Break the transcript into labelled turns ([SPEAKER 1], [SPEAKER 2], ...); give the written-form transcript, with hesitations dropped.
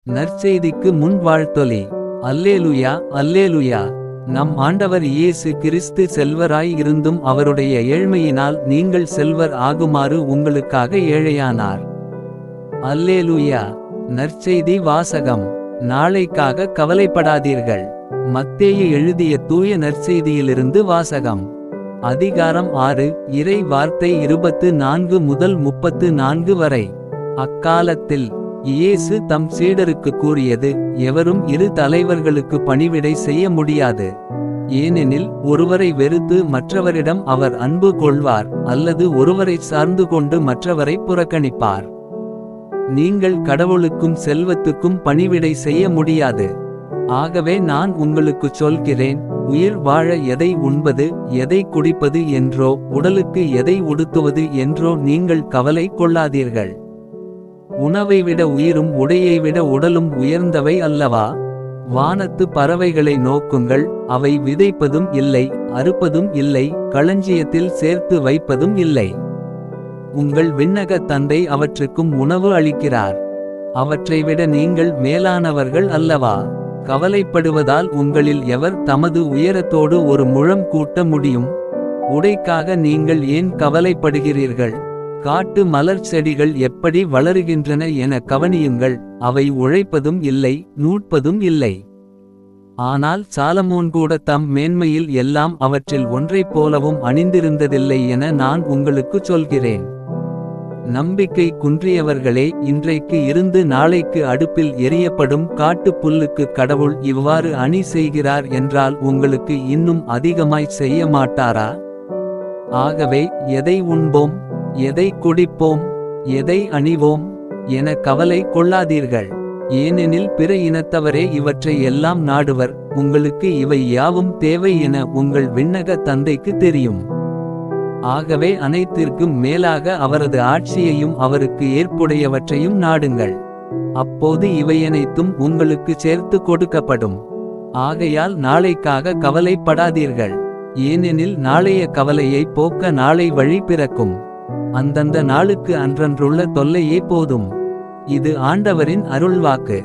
[SPEAKER 1] நற்செய்திக்கு முன் வாழ்த்தொலி. அல்லேலுயா அல்லேலுயா. நம் ஆண்டவர் இயேசு கிறிஸ்து செல்வராய் இருந்தும் அவருடைய ஏழ்மையினால் நீங்கள் செல்வர் ஆகுமாறு உங்களுக்காக ஏழையானார். அல்லேலுயா. நற்செய்தி வாசகம். நாளைக்காக கவலைப்படாதீர்கள். மத்தேயு எழுதிய தூய நற்செய்தியிலிருந்து வாசகம். அதிகாரம் 6 இறை வார்த்தை 24 முதல் 34 வரை. அக்காலத்தில் இயேசு தம் சீடருக்கு கூறியது: எவரும் இரு தலைவர்களுக்கு பணிவிடை செய்ய முடியாது. ஏனெனில் ஒருவரை வெறுத்து மற்றவரிடம் அவர் அன்பு கொள்வார், அல்லது ஒருவரை சார்ந்து கொண்டு மற்றவரை புறக்கணிப்பார். நீங்கள் கடவுளுக்கும் செல்வத்துக்கும் பணிவிடை செய்ய முடியாது. ஆகவே நான் உங்களுக்குச் சொல்கிறேன், உயிர் வாழ எதை உண்பது, எதை குடிப்பது என்றோ, உடலுக்கு எதை உடுத்துவது என்றோ நீங்கள் கவலை கொள்ளாதீர்கள். உணவை விட உயிரும் உடையை விட உடலும் உயர்ந்தவை அல்லவா? வானத்து பறவைகளை நோக்குங்கள், அவை விதைப்பதும் இல்லை, அறுப்பதும் இல்லை, களஞ்சியத்தில் சேர்த்து வைப்பதும் இல்லை. உங்கள் விண்ணக தந்தை அவற்றுக்கும் உணவு அளிக்கிறார். அவற்றை விட நீங்கள் மேலானவர்கள் அல்லவா? கவலைப்படுவதால் உங்களில் எவர் தமது உயரத்தோடு ஒரு முழம் கூட்ட முடியும்? உடைக்காக நீங்கள் ஏன் கவலைப்படுகிறீர்கள்? காட்டு மலர் செடிகள் எப்படி வளருகின்றன என கவனியுங்கள், அவை உழைப்பதும் இல்லை, நூற்பதும் இல்லை. ஆனால் சாலமோன் கூட தம் மேன்மையில் எல்லாம் அவற்றில் ஒன்றைப் போலவும் அணிந்திருந்ததில்லை என நான் உங்களுக்குச் சொல்கிறேன். நம்பிக்கை குன்றியவர்களே, இன்றைக்கு இருந்து நாளைக்கு அடுப்பில் எரியப்படும் காட்டுப் புல்லுக்கு கடவுள் இவ்வாறு அணி செய்கிறார் என்றால் உங்களுக்கு இன்னும் அதிகமாய் செய்ய மாட்டாரா? ஆகவே எதை உண்போம், எதை குடிப்போம், எதை அணிவோம் என கவலை கொள்ளாதீர்கள். ஏனெனில் பிற இனத்தவரே இவற்றை எல்லாம் நாடுவர். உங்களுக்கு இவை யாவும் தேவை என உங்கள் விண்ணக தந்தைக்கு தெரியும். ஆகவே அனைத்திற்கும் மேலாக அவரது ஆட்சியையும் அவருக்கு ஏற்புடையவற்றையும் நாடுங்கள். அப்போது இவையனைத்தும் உங்களுக்கு சேர்த்து கொடுக்கப்படும். ஆகையால் நாளைக்காக கவலைப்படாதீர்கள். ஏனெனில் நாளைய கவலையை போக்க நாளை வழி பிறக்கும். அந்தந்த நாளுக்கு அன்றன்றுள்ள தொல்லையே போதும். இது ஆண்டவரின் அருள்வாக்கு.